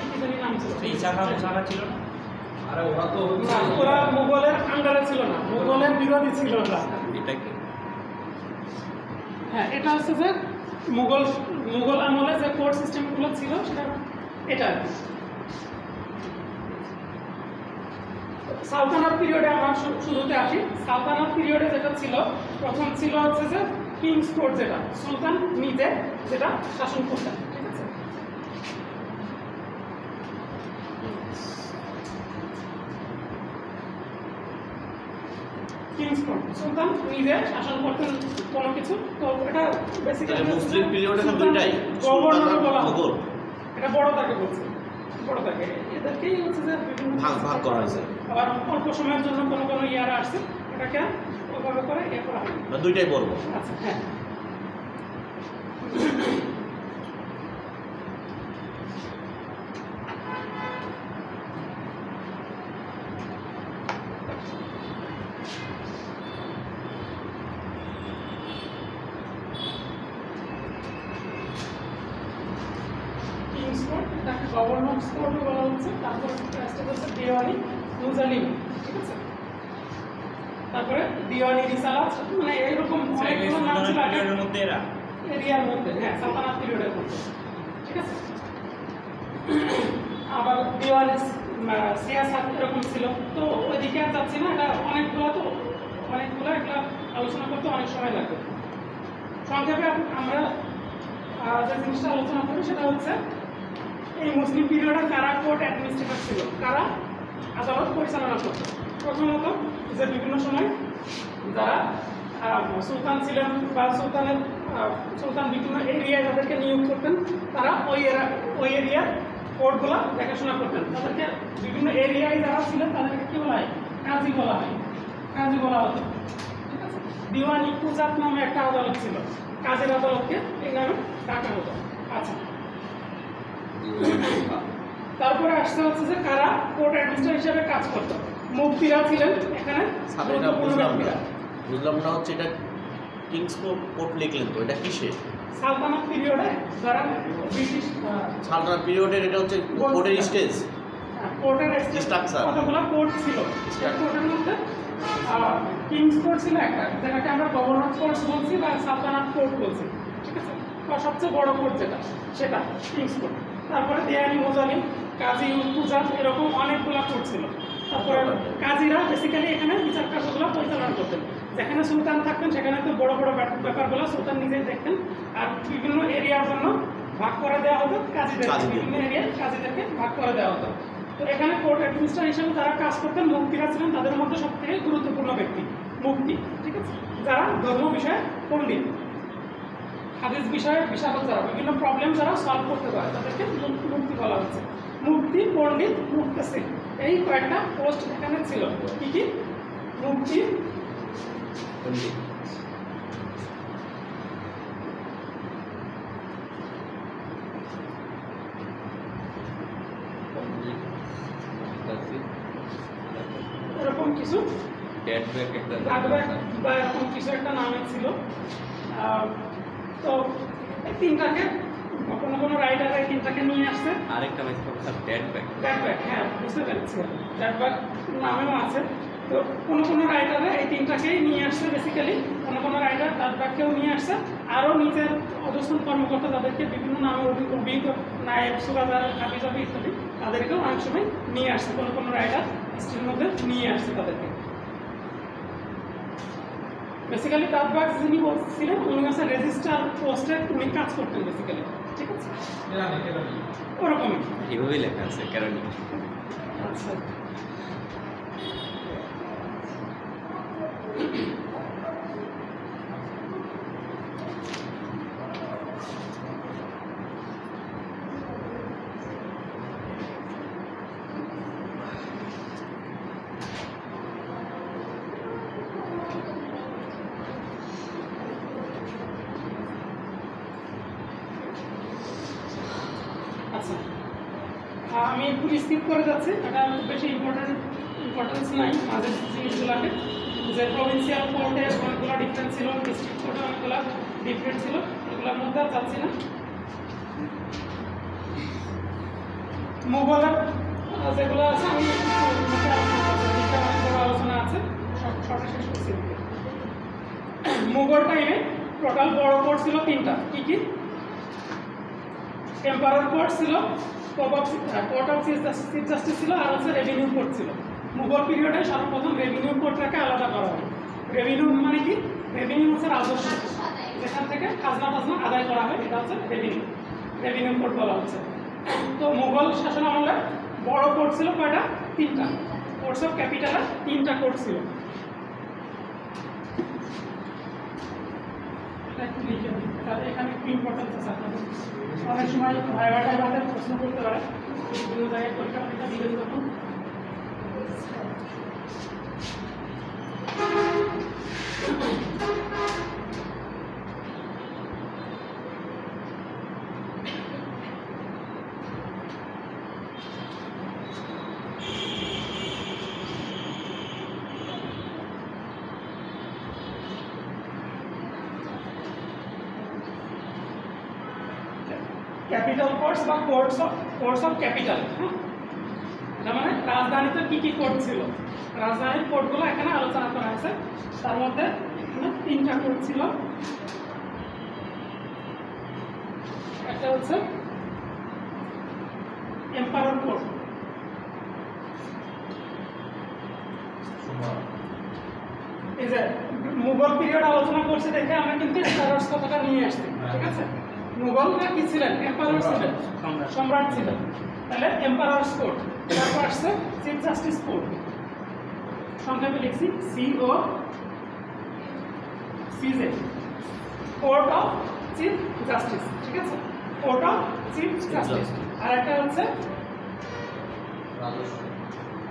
Speaker 1: কি জানি নাম ছিল,
Speaker 4: ছিল না।
Speaker 3: আরে ওরা তো
Speaker 1: না, ওরা মুঘলের আন্ডারে ছিল না, মুঘলের বিরোধী ছিল ওরা।
Speaker 4: এটা কি?
Speaker 1: হ্যাঁ, এটা হচ্ছে যে মুঘল আমলে যে কোর্ট সিস্টেমগুলো ছিল সেটা এটা। সালতানাত পিরিয়ডে আমরা শুরুতে আসি। সালতানাত পিরিয়ডে যেটা ছিল, প্রথম ছিল হচ্ছে যে কিংস কোর্ট, যেটা সুলতান নিজে যেটা শাসন করতেন। ঠিক আছে, কিংস কোর্ট, সুলতান নিজে শাসন করতেন কোনো কিছু। তো এটা বেসিক্যালি
Speaker 2: মুসলিম পিরিয়ডে দুইটাই
Speaker 1: গভর্নর বলা হয়।
Speaker 2: মুঘল
Speaker 1: এটা বড় তাকে বলছে, বড় তাকে এদেরকেই হচ্ছে যে বিভিন্ন
Speaker 2: ভাগ করা হয়েছে।
Speaker 1: আবার অল্প সময়ের জন্য কোনো কোনো ইয়ারা আসছে, এটাকে ওইভাবে করে ইয়ে করা হয়।
Speaker 2: দুইটাই বলব।
Speaker 1: আচ্ছা, হ্যাঁ, তাকে গভর্নমেন্ট কোর্টও বলা হচ্ছে। তারপরে হচ্ছে দেওয়ানি মুজালিম। ঠিক আছে, তারপরে দিওয়ানি রিসালাত, মানে এরকম অনেকগুলো নাম ছিল
Speaker 4: এর মধ্যে এরা
Speaker 1: এরিয়ার মধ্যে। হ্যাঁ, সালতানাত পিরিয়ডের মধ্যে। ঠিক আছে, আবার দিওয়ানি সিয়াসাত এরকম ছিল। তো ওইদিকে আর যাচ্ছি না, এটা অনেকগুলো, তো অনেকগুলো, এগুলো আলোচনা করতে অনেক সময় লাগবে। সংক্ষেপে আমরা যে জিনিসটা আলোচনা করি সেটা হচ্ছে এই মুসলিম পিরিয়ডে কারা কোর্ট অ্যাডমিনিস্ট্রেটর ছিল, কারা আদালত পরিচালনা করত। প্রথমত যে বিভিন্ন সময় যারা সুলতান ছিলেন বা সুলতান বিভিন্ন এরিয়ায় যাদেরকে নিয়োগ করতেন, তারা ওই এরিয়ার কোর্টগুলো দেখাশোনা করতেন। তাদেরকে বিভিন্ন এরিয়ায় যারা ছিলেন তাদেরকে কি বলা হয়? কাজী বলা হয়, কাজী বলা হতো। ঠিক আছে, দিওয়ানি কুজাত নামে একটা আদালত ছিল, কাজের আদালতকে এই নামে ডাকা হতো। আচ্ছা, তারপরে আসতে হচ্ছে যে কারা কোর্ট অ্যাডমিনিস্ট্রেটর হিসেবে কাজ করত। মুফতিরা ছিলেন এখানে গুরুত্বপূর্ণ ব্যক্তিরা।
Speaker 2: বুঝলাম না, হচ্ছে এটা কিংস কোর্ট লিখলেন তো, এটা কিসে?
Speaker 1: সালতানাত পিরিয়ডে যারা ব্রিটিশ
Speaker 2: সালতানাত পিরিয়ডের এটা হচ্ছে কোর্টের স্টেজ,
Speaker 1: কোর্টের
Speaker 2: Structure.
Speaker 1: কতগুলো কোর্ট ছিল। কোর্টের মধ্যে কিংস কোর্ট ছিল একটা, যেটাকে আমরা গভর্নর কোর্ট বলছি বা সালতানাত কোর্ট বলছি। ঠিক আছে, বা সবচেয়ে বড় কোর্ট যেটা সেটা কিংস কোর্ট। তারপরে দেয়ানি মোজানি, কাজী কুজাত, এরকম অনেকগুলো কোর্ট ছিল। তারপরে কাজীরা বেসিক্যালি এখানে বিচার কার্যগুলো পরিচালনা করতেন। যেখানে সুলতান থাকতেন সেখানে তো বড় বড় ব্যাপারগুলো সুলতান নিজেই দেখতেন, আর বিভিন্ন এরিয়ার জন্য ভাগ করে দেওয়া হতো কাজীদেরকে, বিভিন্ন এরিয়ার কাজীদেরকে ভাগ করে দেওয়া হতো। তো এখানে কোর্ট অ্যাডমিনিস্ট্রেটর হিসেবে যারা কাজ করতেন, মুফতিরা ছিলেন তাদের মধ্যে সবথেকে গুরুত্বপূর্ণ ব্যক্তি মুফতি। ঠিক আছে, যারা ধর্ম বিষয়ে পণ্ডিত, হাদিস বিষয়ে বিশারদ, যারা বিভিন্ন প্রবলেম যারা সলভ করতে পারে তাদেরকে মুফতি বলা হচ্ছে। মুফতি, পণ্ডিত, মুফতাসির, এই কয়েকটা পোস্ট এখানে ছিল। কি কি? মুফতি,
Speaker 4: পণ্ডিত,
Speaker 1: এরকম কিছু
Speaker 4: ড্যাডব্যাক একটা
Speaker 1: লাগবে বা এরকম কিছু একটা নামে ছিল। তো এই তিনটাকে কোনো কোনো রাইটার এই তিনটাকে নিয়ে আসছে।
Speaker 4: আরেকটা মাইস প্রফেসর ড্যাডব্যাক।
Speaker 1: ড্যাডব্যাক, হ্যাঁ বুঝতে পেরেছি, ড্যাডব্যাক নামেও আছে। তো কোনো কোনো রাইটারে এই তিনটাকেই নিয়ে আসছে বেসিক্যালি, কোনো কোনো রাইটার ড্যাডব্যাককেও নিয়ে আসছে। আরও নিজের অধস্তন কর্মকর্তা তাদেরকে বিভিন্ন নামে অভিজ্ঞ নায়েব, সুরাদার, হাফিজাবি ইত্যাদি তাদেরকেও অনেক সময় নিয়ে আসছে। কোনো কোনো রাইটার হিস্ট্রির মধ্যে নিয়ে আসছে তাদেরকে। বেসিক্যালি ড্যাডব্যাক যিনি ছিলেন উনি হচ্ছে রেজিস্ট্রার পোস্টে উনি কাজ করতেন বেসিক্যালি। ঠিক আছে, ওরকমই
Speaker 4: এভাবেই লেখা আছে কেরানি।
Speaker 1: আচ্ছা, আচ্ছা, আমি একটু স্কিপ করে যাচ্ছি, এটা খুব বেশি ইম্পর্টেন্স নাই মাঝের জিনিসগুলোকে। যে প্রভিন্সিয়াল কোর্টে অনেকগুলো ডিফারেন্ট ছিল, ডিস্ট্রিক্ট কোর্টে অনেকগুলো ডিফারেন্ট ছিল, এগুলোর মধ্যে আর যাচ্ছি না। মোগলের যেগুলো আছে আমি আলোচনা আছে, সব শর্টে শেষ করছি। মুঘল টাইমে টোটাল বড় কোর্ট ছিল তিনটা। কি কি? এম্পারার কোর্ট ছিল, কোর্ট অফ চিফ জাস্টিস ছিল, আর হচ্ছে রেভিনিউ কোর্ট ছিল। মুঘল পিরিয়ডে সর্বপ্রথম রেভিনিউ কোর্টটাকে আলাদা করা হয়। রেভিনিউ মানে কি? রেভিনিউ হচ্ছে রাজস্ব, যেখান থেকে খাজনা টাজনা আদায় করা হয়, এটা হচ্ছে রেভিনিউ কোর্ট বলা হচ্ছে। তো মুঘল শাসন আমলে বড় কোর্ট ছিল কয়টা? তিনটা। কোর্টস অফ ক্যাপিটালে তিনটা কোর্ট ছিল। এখানে একটু ইম্পর্টেন্স আছে আপনাদের, অনেক সময় ভাইভাতে প্রশ্ন করতে পারে, বিভিন্ন জায়গায় পরীক্ষা দিবেন তখন। ক্যাপিটাল কোর্টস বা কোর্টস অফ ক্যাপিটাল, হ্যাঁ, এটা মানে রাজধানীতে কি কি কোর্ট ছিল, রাজধানীর কোর্টগুলো এখানে আলোচনা করা হয়েছে। তার মধ্যে এখানে তিনটা কোর্ট ছিল। একটা হচ্ছে এম্পারার কোর্ট, এই যে মুঘল পিরিয়ড আলোচনা করছে দেখে আমরা কিন্তু এম্পারার্স কথাটা নিয়ে আসছি। ঠিক আছে, মুঘলরা কি ছিলেন? এম্পায়ার ছিলেন, সম্রাট ছিলেন। তাহলে এম্পায়ার্স কোর্ট। তারপর আসছে চিফ জাস্টিস কোর্ট, সংক্ষেপে লিখছি সিও সিজে, কোর্ট অফ চিফ জাস্টিস। ঠিক আছে, কোর্ট অফ চিফ জাস্টিস। আর একটা হচ্ছে
Speaker 3: রাজস্ব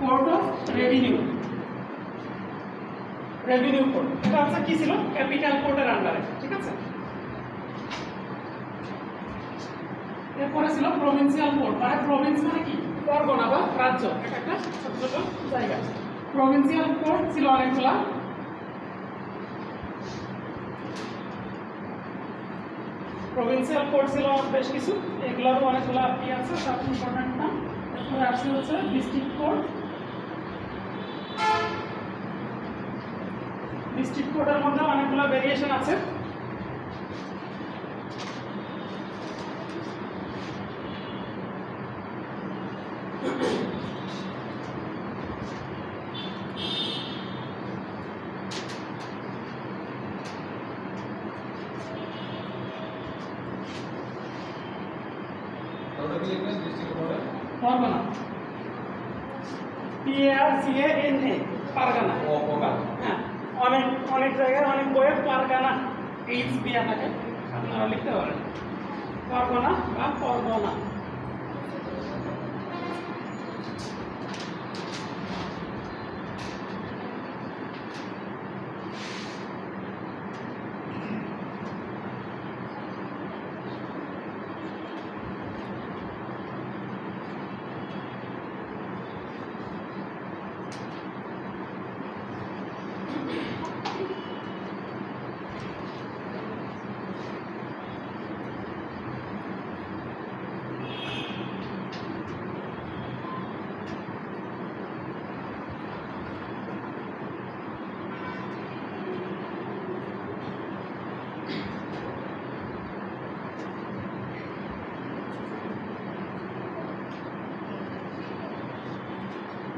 Speaker 1: court of revenue, revenue court. এটা হচ্ছে কি ছিল? ক্যাপিটাল কোর্টের আন্ডারে। ঠিক আছে, এরপরে ছিল প্রভিন্সিয়াল কোর্ট। মানে প্রভিন্স মানে কি? পরগনা বা রাজ্য, এটা একটা ছোট ছোট জায়গা। প্রভিন্সিয়াল কোর্ট ছিল অনেকগুলা। প্রভিন্সিয়াল কোর্ট ছিল বেশ কিছু, এগুলোরও অনেকগুলা কি আছে, সব ইম্পর্টেন্ট না। এরপরে আসছে হচ্ছে ডিস্ট্রিক্ট কোর্ট। ডিস্ট্রিক্ট কোর্টের মধ্যে অনেকগুলো ভেরিয়েশন আছে।
Speaker 3: ওটা কি লিখবেন ডিস্ট্রিক্ট কোর্টে?
Speaker 1: পরগনা, PARGANA, পারগানা।
Speaker 3: ও পরগনা।
Speaker 1: হ্যাঁ, অনেক অনেক জায়গায় অনেক বইয়ে পারগানা দেয়া থাকে, আপনারা লিখতে পারেন পরগনা বা পরগনা।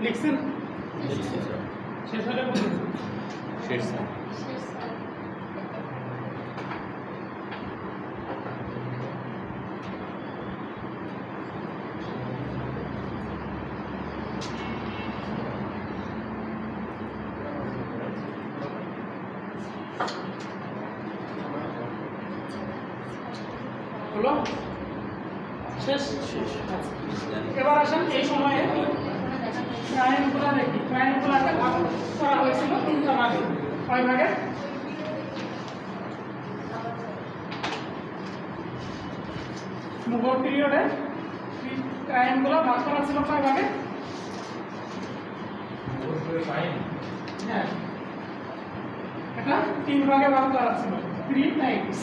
Speaker 1: লিখছেন? শেষ হলে বলুন।
Speaker 4: শেষ স্যার।
Speaker 1: হলো? শেষ? এবার আসেন এই সময়ে ক্রাইমগুলো দেখি। ক্রাইমগুলোকে ভাগ করা হয়েছিল তিনটা ভাগে। কয় ভাগে? মুঘল পিরিয়ডে ক্রাইমগুলো ভাগ করা ছিল কয় ভাগে? হ্যাঁ, এটা 3 ভাগে ভাগ করা ছিল। 3 types.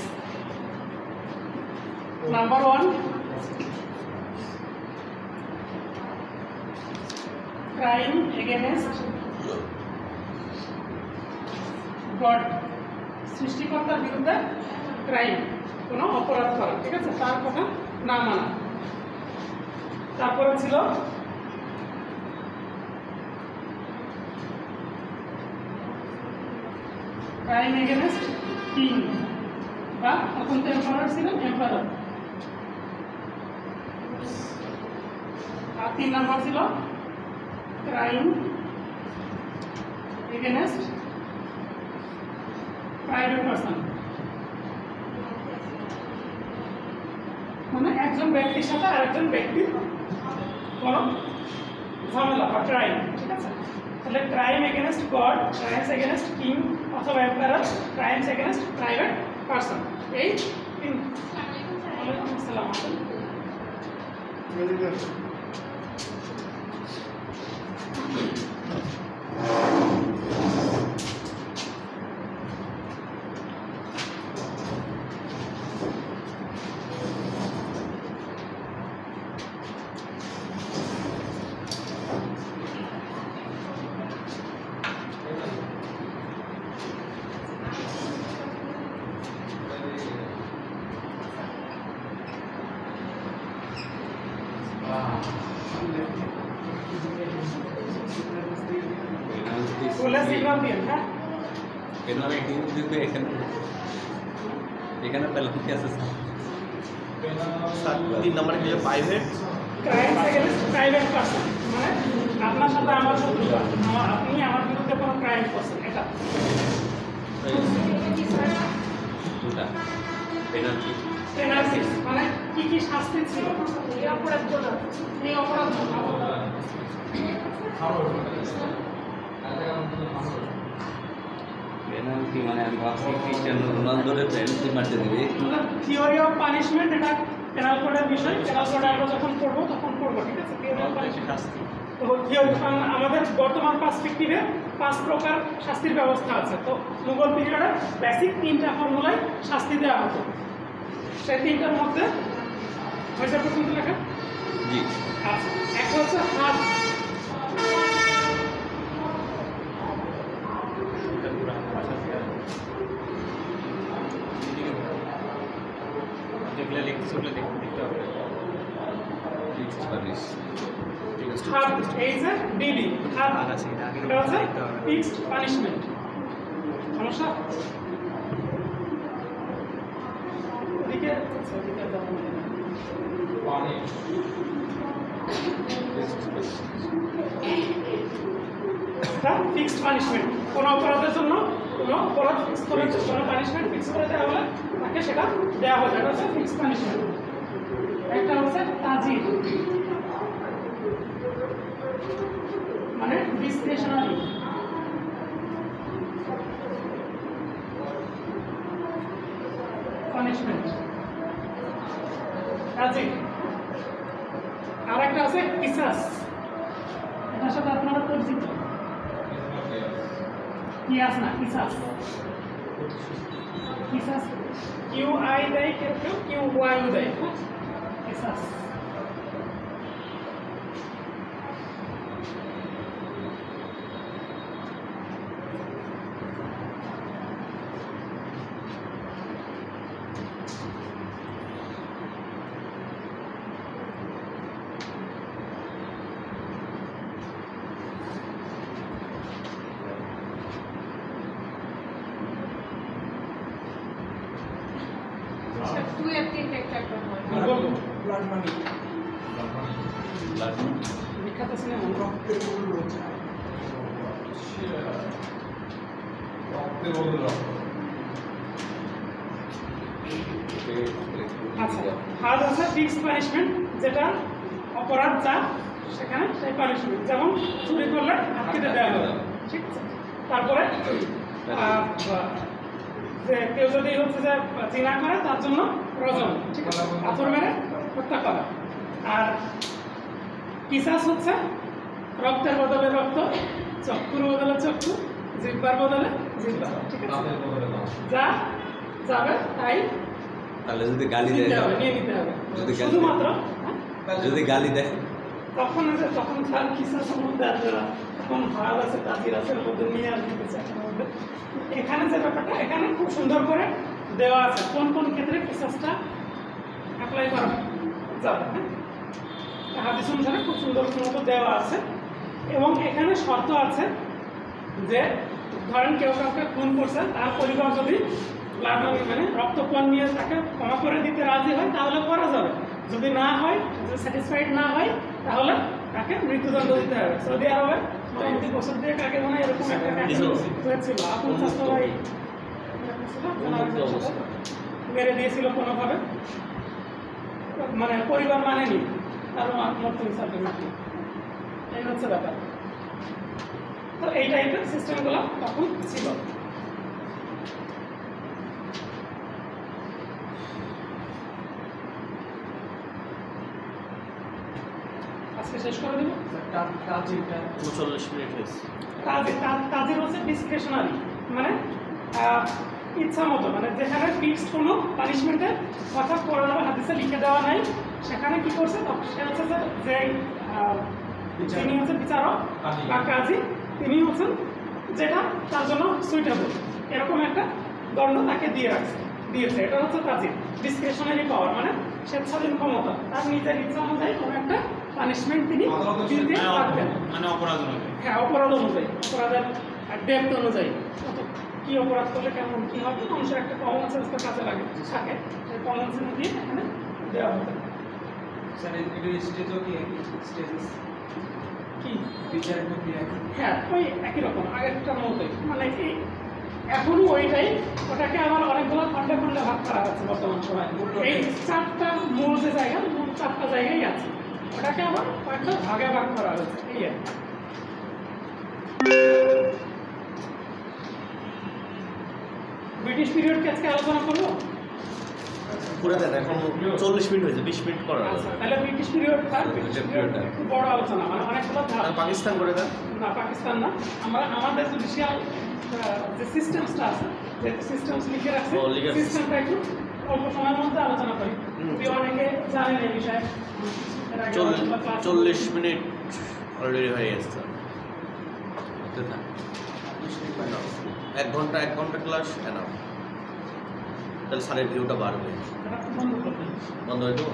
Speaker 1: Number 1, crime against god, সৃষ্টিকর্তার বিরুদ্ধে ক্রাইম, কোনো অপরাধ করা। ঠিক আছে, তার কথা না মানা। তারপরে ছিল ক্রাইম এগেনস্ট কিং, বা তখন তো এম্পায়ার ছিলেন, এম্পায়ার। আর 3 নাম্বার ছিল ক্রাইম এগেনস্ট প্রাইভেট পারসন, মানে একজন ব্যক্তির সাথে আরেকজন ব্যক্তির কোনো ঝামেলা বা ক্রাইম। ঠিক আছে, তাহলে crime against God, crimes against king অথবা empire, crimes against private person, এই 3। ওয়ালাইকুম আসসালাম। বলে সিগন্যাল দিন। হ্যাঁ,
Speaker 4: এখানে পেলাম কি আছে স্যার?
Speaker 2: 3 নম্বরে কি private
Speaker 1: crimes against private person, মানে আপনার সাথে আমার শত্রুতা, আপনি আমার বিরুদ্ধে কোনো ক্রাইম করছেন, এটা
Speaker 4: দুটা পেনাল্টি
Speaker 1: পেনাল্টি মানে কি কি শাস্তি ছিল এই অপরাধের জন্য, এই অপরাধ
Speaker 4: পেনাল্টি মানে আমি ভাবছি ক্রিস্টিয়ানো রোনালদোরে পেনাল্টি মারতে দিবে।
Speaker 1: থিওরি অফ পানিশমেন্ট, এটা পেনাল কোডের বিষয়, পেনাল কোড আমরা যখন পড়বো তখন পড়বো, ঠিক আছে? থিওরি অফ পানিশমেন্ট তো আমাদের বর্তমান পার্সপেক্টিভে 5 প্রকার শাস্তির ব্যবস্থা আছে। তো মুঘল পিরিয়ডে বেসিক 3টা ফর্মুলায় শাস্তি দেওয়া হতো, সেই 3টার মধ্যে হয়েছে পর্যন্ত লেখা।
Speaker 4: জি
Speaker 1: আচ্ছা, একটা হচ্ছে হাত,
Speaker 3: যেগুলো লিখতে সেগুলো দেখতে হবে।
Speaker 4: ফিক্সড পানিশ
Speaker 1: হাত এই যে ডিডি হাত, এটা হচ্ছে ফিক্সড পানিশমেন্ট। সমস্যা ওদিকে ওদিকে যাবো
Speaker 3: পানি
Speaker 1: ফিক্সড পানিশমেন্ট, কোনো অপরাধের জন্য কোনো অপরাধ ফিক্স করে কোনো পানিশমেন্ট ফিক্স করে দেওয়া হলে তাকে সেটা দেওয়া হয়, এটা হচ্ছে ফিক্সড পানিশমেন্ট। একটা হচ্ছে তাজির, মানে ডিসক্রিশনারি, পানিশমেন্ট তাজির। আর একটা আছে কিসাস, এটার সাথে আপনারা পরিচিত, কিয়াস না কিসাস, কিসাস কিউ আই দেয় কেউ কেউ কিউ ওয়াই দেয়, কিসাস।
Speaker 5: তুই আর তিনটা একটা একটা
Speaker 1: ব্লাড মানি,
Speaker 4: ব্লাড
Speaker 1: বিখ্যাত সিনেমা রক্তের বদল রয়েছে।
Speaker 3: রক্তের বদলে রক্ত।
Speaker 1: আচ্ছা, হার্ড আছে ফিক্সড পানিশমেন্ট, যেটা অপরাধ যা সেখানে সেই পানিশমেন্ট, যেমন চুরি করলে হাত কেটে দেওয়া হবে, ঠিক আছে? তারপরে যে কেউ যদি হচ্ছে যে জিনা করে তার জন্য রজম, ঠিক আছে, পাথর মেরে হত্যা করা। আর কিসাস হচ্ছে রক্তের বদলে রক্ত, চক্ষুর বদলে চক্ষু, জিহ্বার বদলে জিহ্বা, ঠিক আছে?
Speaker 3: দাঁতের বদলে দাঁত।
Speaker 1: যা যাবে তাই
Speaker 4: তাহলে যদি গালি দেয়
Speaker 1: নিতে হবে, নিয়ে নিতে হবে
Speaker 4: যদি গালি
Speaker 1: শুধুমাত্র।
Speaker 4: যদি গালি দেয়
Speaker 1: তখন আছে, তখন তার কিসাস মধ্যে আছে, তখন ভাগ আছে, তাজির আছে, ওর মধ্যে নিয়ে আসতে চায় মধ্যে। এখানে যে ব্যাপারটা, এখানে খুব সুন্দর করে দেওয়া আছে কোন কোন ক্ষেত্রে কিসাসটা অ্যাপ্লাই করা যাবে, হ্যাঁ? হাদিস অনুসারে খুব সুন্দর মতো দেওয়া আছে। এবং এখানে শর্ত আছে যে ধরেন কেউ কাউকে খুন করছে, তার পরিবার যদি ব্লাড মানে রক্তপান নিয়ে তাকে ক্ষমা করে দিতে রাজি হয় তাহলে করা যাবে, যদি না হয়, যদি স্যাটিসফাইড না হয় তাহলে তাকে মৃত্যুদণ্ড দিতে হবে। সৌদি আরবে 20 বছর দিয়ে কাকে মনে হয় এরকম একটা কাহিনী হয়েছিল, আপন স্বাস্থ্য ভাই মেরে দিয়েছিল কোনোভাবে, মানে পরিবার মানেনি, তার মৃত্যু হিসাবে নাকি, এই হচ্ছে ব্যাপার। তো এই টাইপের সিস্টেমগুলো তখন ছিল। আজকে শেষ করে দেবো।
Speaker 2: 39 মিনিট হয়েছে।
Speaker 1: কাজের হচ্ছে ডিসক্রিশনারি, মানে ইচ্ছা মতো, মানে যেখানে ফিক্সড কোনো পানিশমেন্টের কথা কোরআন বা হাদিসে লিখে দেওয়া নাই, সেখানে কি করছে সে হচ্ছে যে যিনি হচ্ছে বিচারক বা কাজী, তিনি হচ্ছেন যেটা তার জন্য সুইটেবল এরকম একটা দণ্ড তাকে দিয়েছে। এটা হচ্ছে কাজীর ডিসক্রিশনারি পাওয়ার, মানে স্বেচ্ছাধীন ক্ষমতা, তার নিজের ইচ্ছা অনুযায়ী কোনো একটা পানিশমেন্ট তিনি দিতে পারবেন,
Speaker 3: মানে অপরাধ অনুযায়ী।
Speaker 1: হ্যাঁ, অপরাধ অনুযায়ী, অপরাধের ডেপথ অনুযায়ী, কি অপরাধ করলে কেমন কি হবে, মানুষের একটা কমন সেন্স তো কাজে লাগে থাকে, সেই কমন সেন্স দিয়ে এখানে দেওয়া হবে।
Speaker 3: স্যার এর স্টেজও কি স্টেজেস
Speaker 1: কি
Speaker 3: বিচারের প্রক্রিয়া কি?
Speaker 1: হ্যাঁ ওই একই রকম আগেরটার মতোই, মানে কি এখনো ওইটাই, ওটাকে আমার অনেকগুলো খন্ডে খন্ডে ভাগ করা আছে বর্তমান সময়। এই 4টা মূল যে জায়গা, মূল 4টা জায়গায় আছে, ওটাকে আবার কয়েকটা ভাগে ভাগ করা হয়েছে এই আর কি। ব্রিটিশ পিরিয়ডকে আজকে আলোচনা করবো।
Speaker 2: করে দেন, এখন 40 মিনিট হয়েছে, 20 মিনিট করা
Speaker 1: আচ্ছা,
Speaker 2: যাবে।
Speaker 1: তাহলে ব্রিটিশ পিরিয়ড
Speaker 4: period
Speaker 1: একটু বড় আলোচনা, মানে অনেকগুলো ধাপ।
Speaker 2: আর পাকিস্তান করে দেন।
Speaker 1: না পাকিস্তান না, আমরা আমাদের জুডিশিয়াল যে সিস্টেমসটা আছে, যে সিস্টেমস লিখে রাখছে,
Speaker 2: ও, লিখে রাখছে।
Speaker 1: সিস্টেমটা একটু অল্প সময়ের মধ্যে আলোচনা করি। যদি অনেকে জানেন এই বিষয়ে, এর আগে অনেকগুলো class
Speaker 2: 40 মিনিট অলরেডি হয়ে গেছে। 1 ঘন্টা ক্লাস এনাফ। তাহলে স্যারের ভিউটা বাড়বে।
Speaker 1: এটা বন্ধ করবেন।
Speaker 2: বন্ধ হয়ে যাবো।